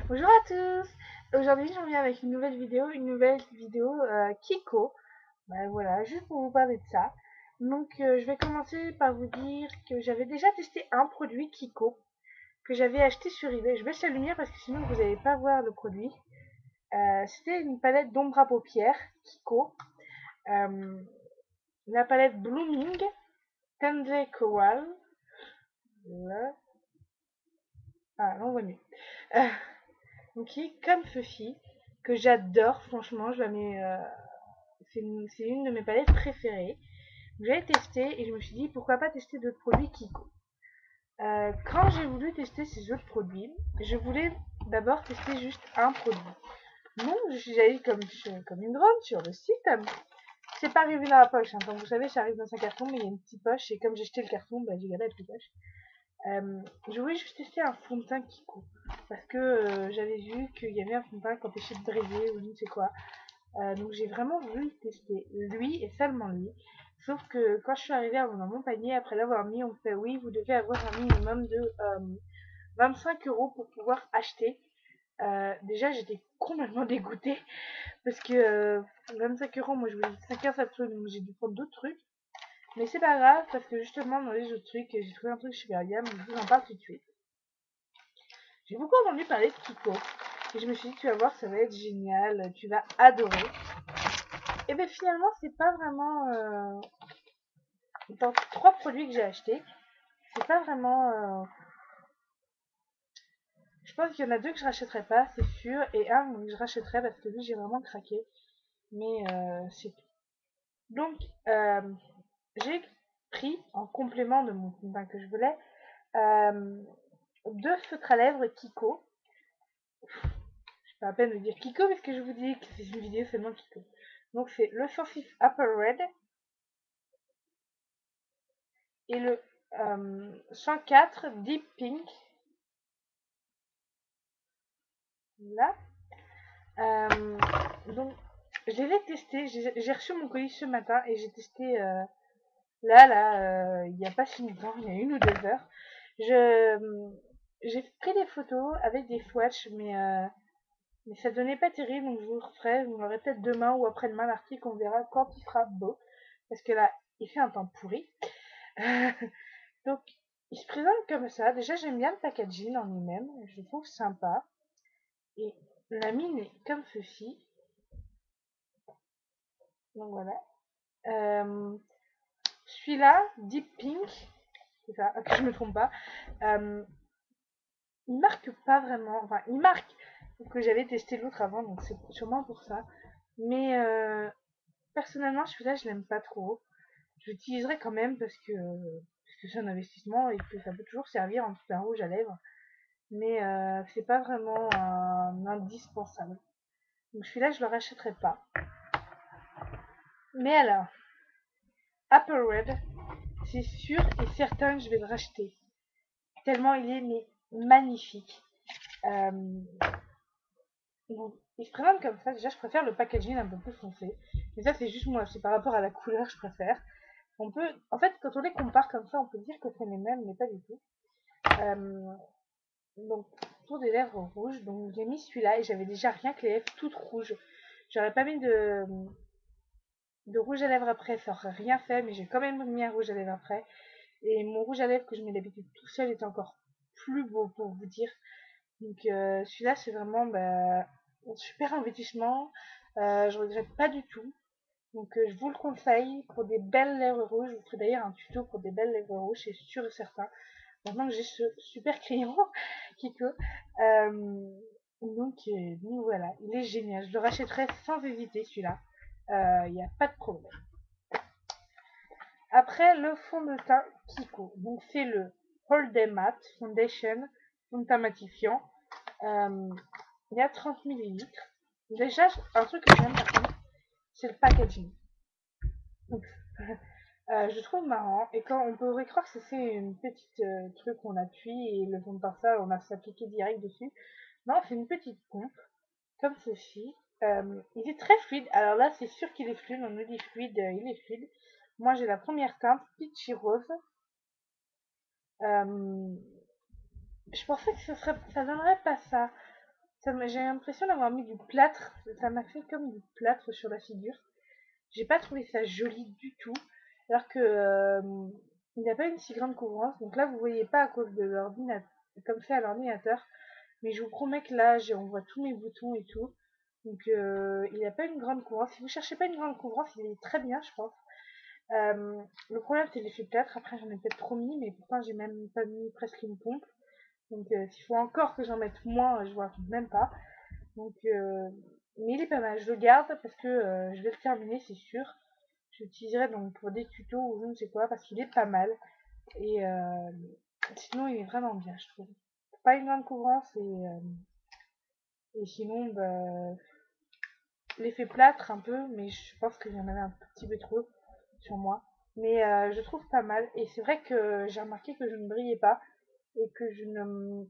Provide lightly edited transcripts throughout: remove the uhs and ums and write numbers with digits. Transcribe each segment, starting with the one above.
Bonjour à tous. Aujourd'hui, je reviens avec une nouvelle vidéo Kiko. Voilà, juste pour vous parler de ça. Donc, je vais commencer par vous dire que j'avais déjà testé un produit Kiko que j'avais acheté sur eBay. Je baisse la lumière parce que sinon vous n'allez pas voir le produit. C'était une palette d'ombre à paupières Kiko. Euh, la palette Blooming Tender Coral. Voilà. Ah, là on voit mieux. Euh, donc, qui est comme ceci, que j'adore, franchement, je la mets c'est une de mes palettes préférées. J'ai testé et je me suis dit pourquoi pas tester d'autres produits Kiko. Quand j'ai voulu tester ces autres produits, je voulais d'abord tester juste un produit. Non, je suis allée comme une grande sur le site. C'est pas arrivé dans la poche. Comme vous savez, ça arrive dans un carton, mais il y a une petite poche. Et comme j'ai jeté le carton, j'ai gardé la petite poche. Je voulais juste tester un fond de teint Kiko. Parce que j'avais vu qu'il y avait un fond de teint qui empêchait de briller ou je ne sais quoi. Donc j'ai vraiment voulu le tester, lui et seulement lui. Sauf que quand je suis arrivée dans mon panier, après l'avoir mis, on me fait oui, vous devez avoir un minimum de 25 € pour pouvoir acheter. Déjà, j'étais complètement dégoûtée parce que 25 €, moi je voulais 5 absolument, donc j'ai dû prendre d'autres trucs. Mais c'est pas grave parce que justement, dans les autres trucs, j'ai trouvé un truc super bien, donc je vous en parle tout de suite. J'ai beaucoup entendu parler de Kiko et je me suis dit, tu vas voir, ça va être génial, tu vas adorer. Et bien finalement, c'est pas vraiment. Dans 3 produits que j'ai achetés, c'est pas vraiment. Je pense qu'il y en a 2 que je rachèterai pas, c'est sûr, et un que je rachèterai parce que lui j'ai vraiment craqué. Mais c'est tout. Donc, euh, j'ai pris en complément de mon fond de teint que je voulais 2 feutres à lèvres Kiko. C'est pas à peine de dire Kiko parce que je vous dis que c'est une vidéo seulement Kiko. Donc, c'est le Surface Upper Red et le 104 Deep Pink. Là. Euh, donc, je les ai testés. J'ai reçu mon colis ce matin et j'ai testé il n'y a pas si longtemps, il y a 1 ou 2 heures. J'ai pris des photos avec des swatchs, mais ça donnait pas terrible, donc je vous le referai. Vous l'aurez peut-être demain ou après-demain l'article, on verra quand il sera beau. Parce que là, il fait un temps pourri. Donc, il se présente comme ça. Déjà, j'aime bien le packaging en lui-même. Je le trouve sympa. Et la mine est comme ceci. Donc voilà. Euh, Celui-là, Deep Pink, c'est ça, que je me trompe pas, euh, il marque pas vraiment, enfin il marque que j'avais testé l'autre avant, donc c'est sûrement pour ça. Mais personnellement, celui-là, je l'aime pas trop. Je l'utiliserai quand même parce que c'est un investissement et que ça peut toujours servir en tout un rouge à lèvres. Mais c'est pas vraiment un indispensable. Donc celui-là, je le rachèterai pas. Mais alors, Apple Red, c'est sûr et certain que je vais le racheter. Tellement il est magnifique. Euh, il se présente comme ça. Déjà, je préfère le packaging un peu plus foncé. Mais ça, c'est juste moi. C'est par rapport à la couleur, je préfère. En fait, quand on les compare comme ça, on peut dire que c'est les mêmes, mais pas du tout. Euh, donc, pour des lèvres rouges, donc j'ai mis celui-là et j'avais déjà rien que les lèvres toutes rouges. J'aurais pas mis de rouge à lèvres après, ça aurait rien fait, mais j'ai quand même mis un rouge à lèvres après. Et mon rouge à lèvres que je mets d'habitude tout seul est encore plus beau pour vous dire. Donc celui-là, c'est vraiment un super investissement. Je regrette pas du tout. Donc je vous le conseille pour des belles lèvres rouges. Je vous ferai d'ailleurs un tuto pour des belles lèvres rouges, c'est sûr et certain. Maintenant que j'ai ce super crayon Kiko. Donc voilà, il est génial. Je le rachèterai sans hésiter celui-là. Il n'y a pas de problème. Après, le fond de teint Kiko. Donc c'est le All Day Matte Foundation, fond de teint matifiant. Euh, il y a 30 millilitres. Déjà, un truc que j'aime par contre, c'est le packaging. Donc, je trouve marrant. Et quand on pourrait croire que c'est une petite truc qu'on appuie et le fond de ça, on a s'appliquer direct dessus. Non, c'est une petite pompe, comme ceci. Il est très fluide. Alors là, c'est sûr qu'il est fluide. On nous dit fluide, il est fluide. Moi, j'ai la première teinte, Peachy Rose. Je pensais que ça donnerait pas ça. j'ai l'impression d'avoir mis du plâtre. Ça m'a fait comme du plâtre sur la figure. J'ai pas trouvé ça joli du tout. Alors que il n'a pas une si grande couvrance. Donc là, vous voyez pas à cause de l'ordinateur, comme fait à l'ordinateur. Mais je vous promets que là, on voit tous mes boutons et tout. Donc il n'a pas une grande couvrance. Si vous cherchez pas une grande couvrance, il est très bien, je pense. Le problème, c'est l'effet plâtre. Après, j'en ai peut-être trop mis, mais pourtant, j'ai même pas mis presque une pompe. Donc s'il faut encore que j'en mette moins, je vois même pas. Donc, mais il est pas mal. Je le garde parce que je vais le terminer, c'est sûr. Je l'utiliserai donc pour des tutos ou je ne sais quoi parce qu'il est pas mal. Et sinon, il est vraiment bien, je trouve. Pas une grande couvrance et sinon, bah, l'effet plâtre un peu, mais je pense qu'il y en avait un petit peu trop sur moi. Mais je trouve pas mal. Et c'est vrai que j'ai remarqué que je ne brillais pas et que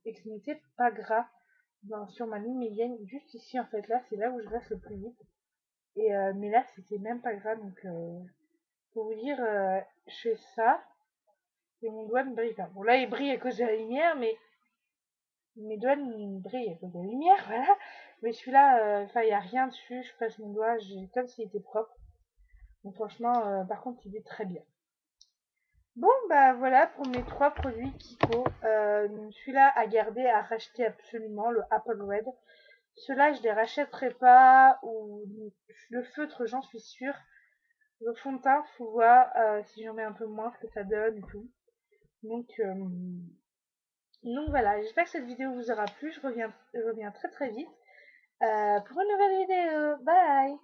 et que ce n'était pas gras sur ma ligne médiane. Juste ici, en fait, là, c'est là où je reste le plus vite. Et mais là, c'était même pas gras. Donc, pour vous dire, je fais ça et mon doigt ne brille pas. Bon, là, il brille à cause de la lumière, mais mes doigts brillent à cause de la lumière, voilà. Mais celui-là, enfin, il n'y a rien dessus. Je passe mon doigt, comme s'il était propre. Donc franchement, par contre, il est très bien. Bon, bah voilà pour mes 3 produits Kiko. Celui-là à garder, à racheter absolument, le Apple Red. Ceux-là, je les rachèterai pas. Ou le feutre, j'en suis sûre. Le fond de teint, faut voir si j'en mets un peu moins, ce que ça donne et tout. Donc voilà, j'espère que cette vidéo vous aura plu. Je reviens très très vite pour une nouvelle vidéo. Bye!